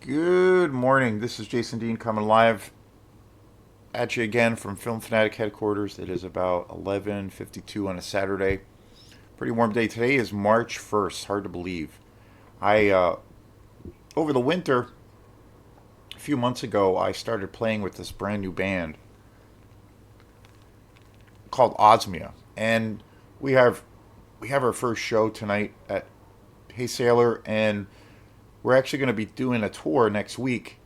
Good morning. This is Jason Dean coming live at you again from Film Fanatic headquarters. It is about 11:52 on a Saturday. Pretty warm day. Today is March 1st. Hard to believe. I Over the winter, a few months ago, I started playing with this brand new band called Osmia, and we have we have our first show tonight at Hey Sailor, and we're actually going to be doing a tour next week.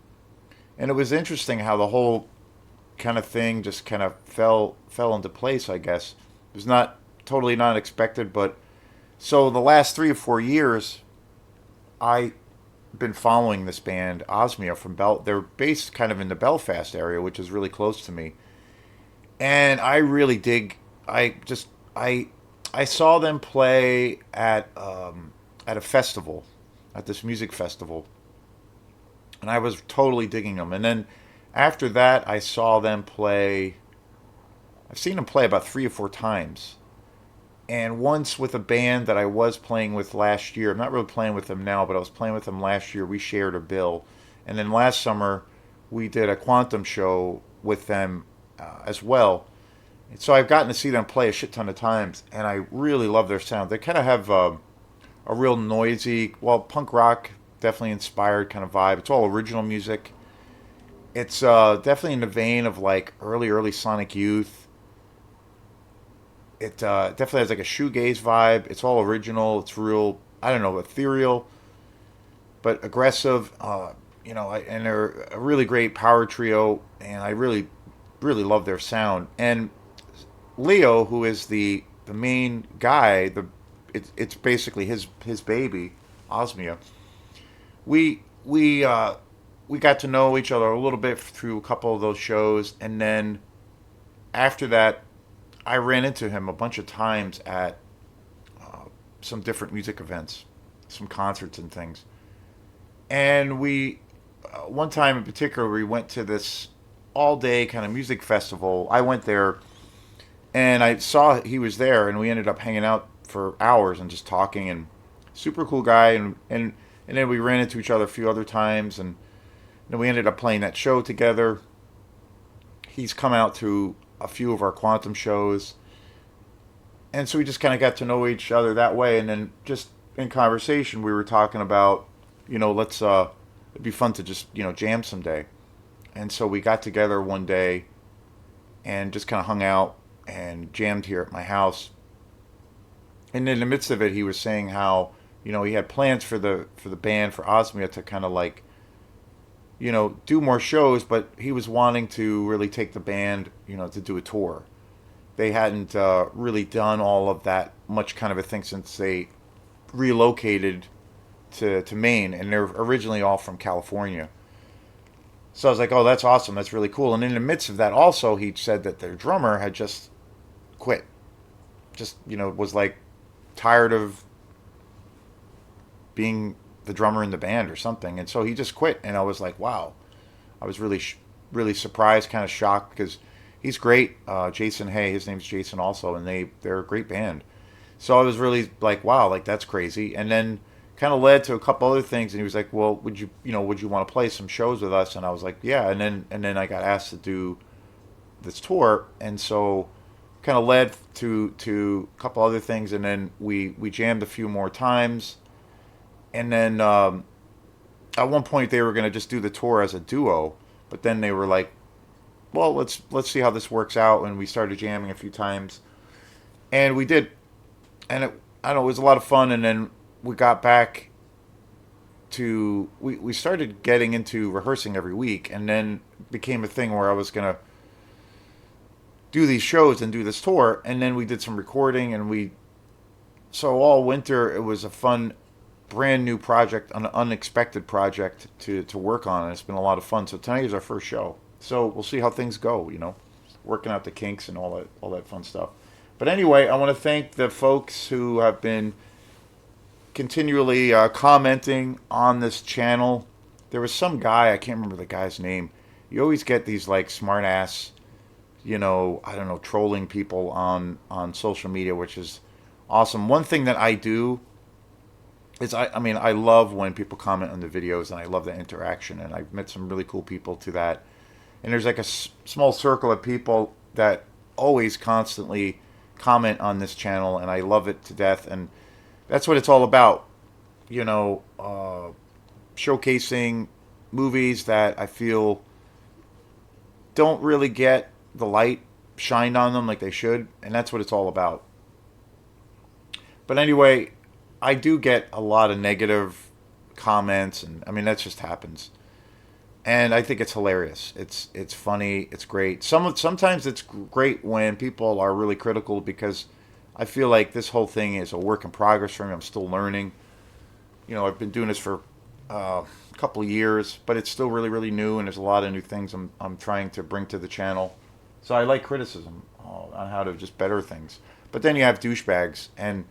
And it was interesting how the whole kind of thing just kind of fell into place. I guess it was not totally not expected, but so the last 3 or 4 years, I've been following this band Osmia from Bel. They're based kind of in the Belfast area, which is really close to me, and I really dig. I just I saw them play at a festival, at this music festival, and I was totally digging them. And then after that, I saw them play. I've seen them play about 3 or 4 times, and once with a band that I was playing with last year. I'm not really playing with them now, but I was playing with them last year. We shared a bill, and then last summer we did a Quantum show with them as well. And so I've gotten to see them play a shit ton of times, and I really love their sound. They kind of have a real noisy, well, punk rock definitely inspired kind of vibe. It's all original music. It's definitely in the vein of like early Sonic Youth. It definitely has like a shoegaze vibe. It's all original. It's real, I don't know, ethereal, but aggressive. And they're a really great power trio, and I really love their sound. And Leo, who is the main guy, it's basically his baby, Osmia. We got to know each other a little bit through a couple of those shows, and then after that, I ran into him a bunch of times at some different music events, some concerts and things. And one time in particular, we went to this all day kind of music festival. I went there and I saw he was there, and we ended up hanging out for hours and just talking. And super cool guy, and then we ran into each other a few other times, and then we ended up playing that show together. He's come out to a few of our Quantum shows, and so we just kind of got to know each other that way. And then just in conversation, we were talking about, let's it'd be fun to just jam someday. And so we got together one day and just kind of hung out and jammed here at my house. And in the midst of it, he was saying how he had plans for the band, for Osmia, to kind of like do more shows, but he was wanting to really take the band to do a tour. They hadn't really done all of that much kind of a thing since they relocated to Maine, and they're originally all from California. So I was like, oh, that's awesome. That's really cool. And in the midst of that, also, he said that their drummer had just quit. Just, was like tired of being the drummer in the band or something. And so he just quit. And I was like, wow. I was really surprised, kind of shocked, because he's great. Jason Hay, his name's Jason also, and they're a great band. So I was really like, wow, like that's crazy. And then kind of led to a couple other things. And he was like, well, would you want to play some shows with us? And I was like, yeah. And then I got asked to do this tour, and so kind of led to a couple other things. And then we jammed a few more times. And then at one point they were going to just do the tour as a duo, but then they were like, well, let's see how this works out. And we started jamming a few times, and we did. And I don't know, it was a lot of fun. And then we got back to we started getting into rehearsing every week, and then it became a thing where I was going to do these shows and do this tour. And then we did some recording, and so all winter it was a fun brand new project, an unexpected project to work on, and it's been a lot of fun. So tonight is our first show, so we'll see how things go. Working out the kinks and all that fun stuff. But anyway, I want to thank the folks who have been continually commenting on this channel. There was some guy, I can't remember the guy's name. You always get these like smart ass, I don't know, trolling people on social media, which is awesome. One thing that I do I mean, I love when people comment on the videos, and I love the interaction, and I've met some really cool people to that. And there's like a small circle of people that always constantly comment on this channel, and I love it to death. And that's what it's all about, you know, showcasing movies that I feel don't really get the light shined on them like they should, and that's what it's all about. But anyway, I do get a lot of negative comments, and I mean that just happens. And I think it's hilarious. It's funny. It's great. Sometimes it's great when people are really critical because I feel like this whole thing is a work in progress for me. I'm still learning. You know, I've been doing this for a couple of years, but it's still really really new, and there's a lot of new things I'm trying to bring to the channel. So I like criticism on how to just better things. But then you have douchebags, and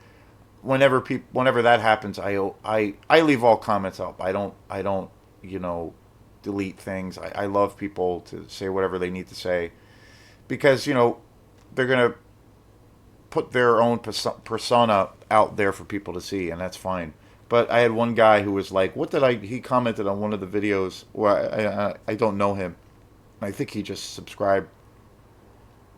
whenever that happens, I leave all comments up. I don't you know delete things. I love people to say whatever they need to say because they're gonna put their own persona out there for people to see, and that's fine. But I had one guy who was like, "What did I?" He commented on one of the videos where I don't know him. I think he just subscribed,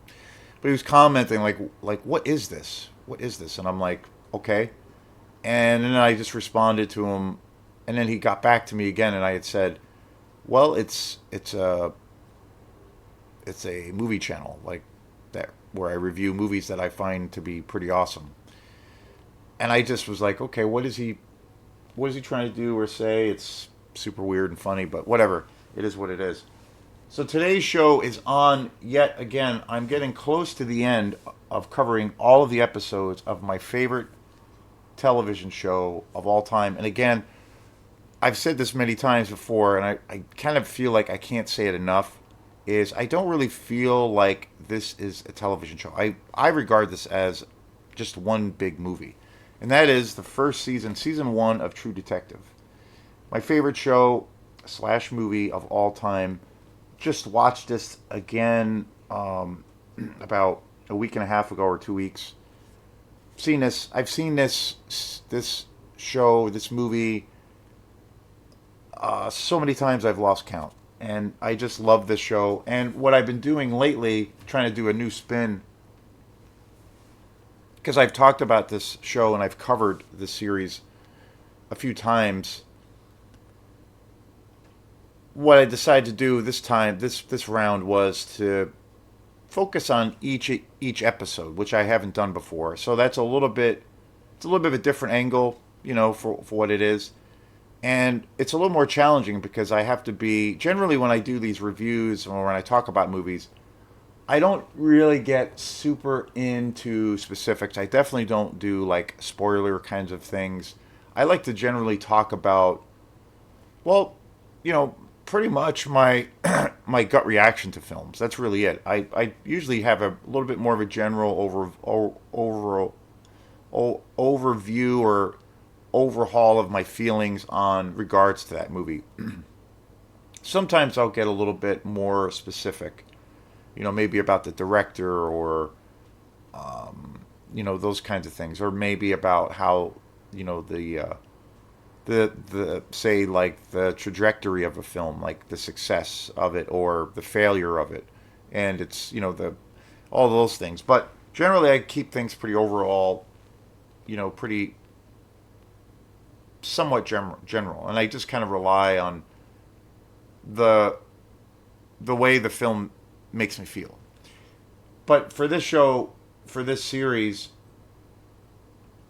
but he was commenting like "What is this? What is this?" And I'm like, "Okay." And then I just responded to him, and then he got back to me again, and I had said, "Well, it's a movie channel like that where I review movies that I find to be pretty awesome." And I just was like, "Okay, what is he trying to do or say?" It's super weird and funny, but whatever. It is what it is. So today's show is on yet again. I'm getting close to the end of covering all of the episodes of my favorite television show of all time. And again, I've said this many times before, and I kind of feel like I can't say it enough, is I don't really feel like this is a television show. I regard this as just one big movie. And that is the first season, season one of True Detective. My favorite show slash movie of all time. Just watched this again about a week and a half ago or 2 weeks. I've seen this show, this movie, so many times I've lost count. And I just love this show. And what I've been doing lately, trying to do a new spin, because I've talked about this show and I've covered this series a few times. What I decided to do this time, this round, was to focus on each episode, which I haven't done before. So that's it's a little bit of a different angle, for what it is. And it's a little more challenging because I have to be generally when I do these reviews or when I talk about movies, I don't really get super into specifics. I definitely don't do like spoiler kinds of things. I like to generally talk about, well, pretty much my my gut reaction to films. That's really it. I usually have a little bit more of a general overview or overhaul of my feelings on regards to that movie. Sometimes I'll get a little bit more specific, maybe about the director or those kinds of things, or maybe about how the say like the trajectory of a film, like the success of it or the failure of it, and it's the all those things. But generally, I keep things pretty overall, pretty somewhat general, and I just kind of rely on the the way the film makes me feel. But for this show, for this series,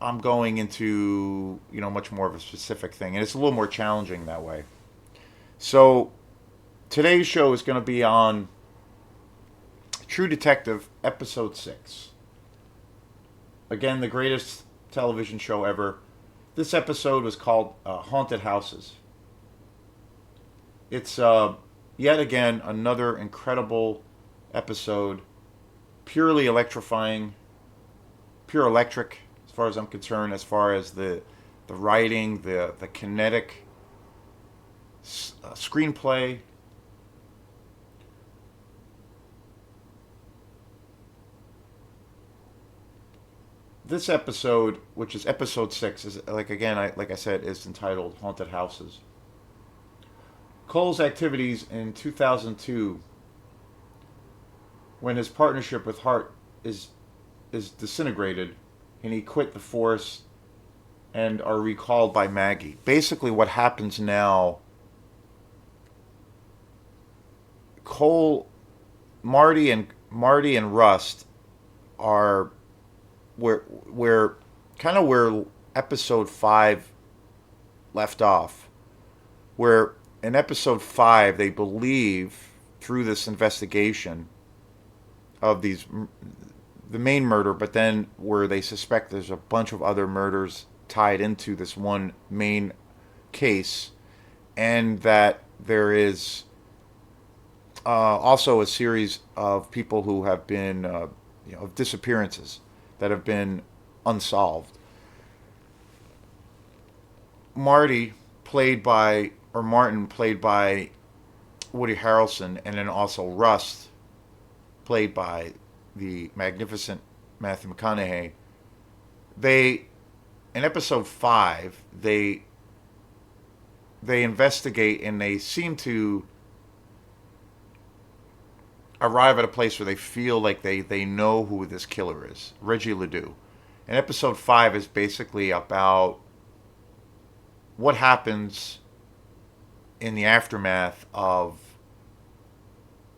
I'm going into much more of a specific thing, and it's a little more challenging that way. So today's show is going to be on True Detective episode 6. Again, the greatest television show ever. This episode was called Haunted Houses. It's yet again another incredible episode, purely electrifying, pure electric as far as I'm concerned, as far as the writing, the kinetic screenplay. this episode, which is episode 6, is like again, like I said, is entitled "Haunted Houses." Cole's activities in 2002, when his partnership with Hart is disintegrated, and he quit the force and are recalled by Maggie. Basically, what happens now, Cole, Marty and Rust are where kind of where episode 5 left off. Where in episode 5 they believe through this investigation of the main murder, but then where they suspect there's a bunch of other murders tied into this one main case, and that there is also a series of people who have been, of disappearances that have been unsolved. Marty, Martin, played by Woody Harrelson, and then also Rust, played by the magnificent Matthew McConaughey. They, in episode 5, they investigate, and they seem to arrive at a place where they feel like they know who this killer is, Reggie Ledoux. And episode 5 is basically about what happens in the aftermath of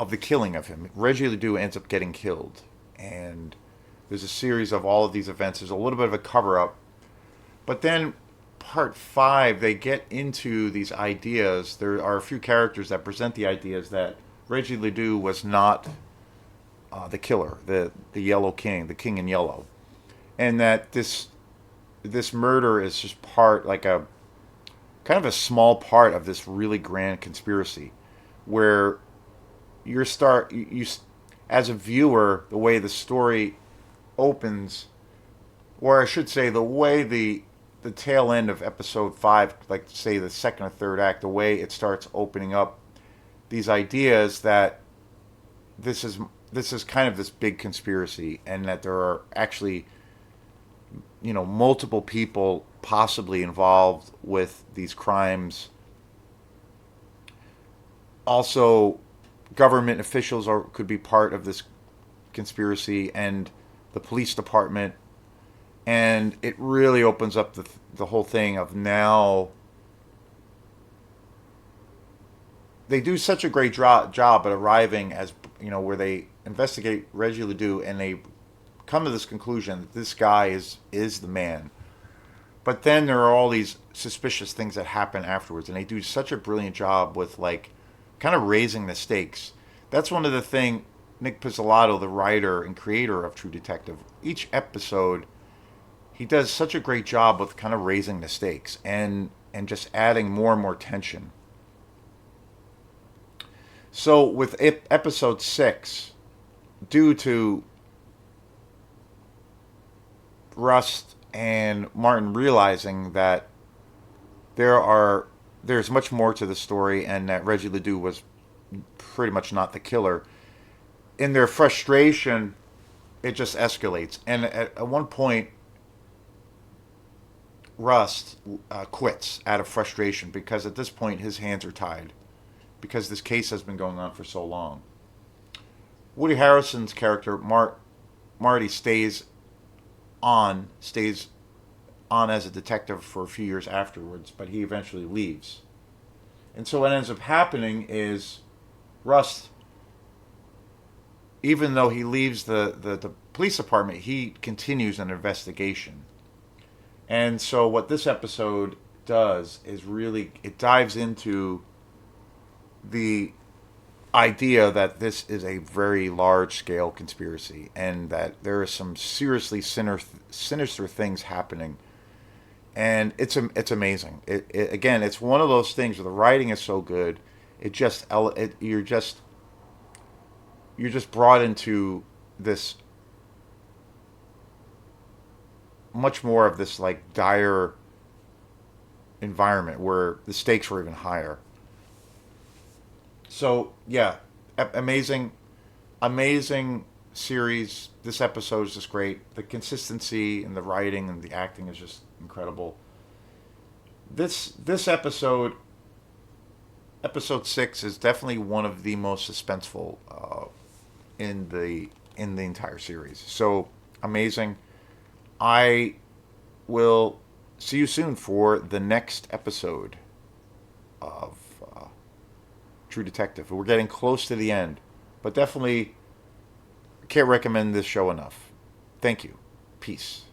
the killing of him. Reggie Ledoux ends up getting killed, and there's a series of all of these events. There's a little bit of a cover up, but then part 5 they get into these ideas. There are a few characters that present the ideas that Reggie Ledoux was not the killer, the Yellow King, the King in Yellow, and that this murder is just part, like a kind of a small part of this really grand conspiracy, where you as a viewer, the way the story opens, or I should say the way the tail end of episode 5, like say the second or third act, the way it starts opening up these ideas that this is kind of this big conspiracy, and that there are actually, multiple people possibly involved with these crimes. Also, government officials could be part of this conspiracy, and the police department. And it really opens up the whole thing of now. They do such a great job at arriving as, where they investigate Reggie Ledoux, and they come to this conclusion that this guy is the man. But then there are all these suspicious things that happen afterwards, and they do such a brilliant job with, like, kind of raising the stakes. That's one of the things Nick Pizzolatto, the writer and creator of True Detective, each episode, he does such a great job with kind of raising the stakes and just adding more and more tension. So with episode 6, due to Rust and Martin realizing that there's much more to the story, and that Reggie Ledoux was pretty much not the killer, in their frustration, it just escalates. And at one point, Rust quits out of frustration, because at this point his hands are tied, because this case has been going on for so long. Woody Harrelson's character, Marty, stays on as a detective for a few years afterwards, but he eventually leaves. And so what ends up happening is Rust, even though he leaves the police department, he continues an investigation. And so what this episode does is really, it dives into the idea that this is a very large-scale conspiracy, and that there are some seriously sinister things happening. And it's amazing. Again, it's one of those things where the writing is so good, you're just brought into this much more of this, like, dire environment where the stakes were even higher. So yeah, amazing series, this episode is just great. The consistency and the writing and the acting is just incredible. This episode, episode 6, is definitely one of the most suspenseful in the entire series. So amazing. I will see you soon for the next episode of True Detective. We're getting close to the end, but definitely can't recommend this show enough. Thank you. Peace.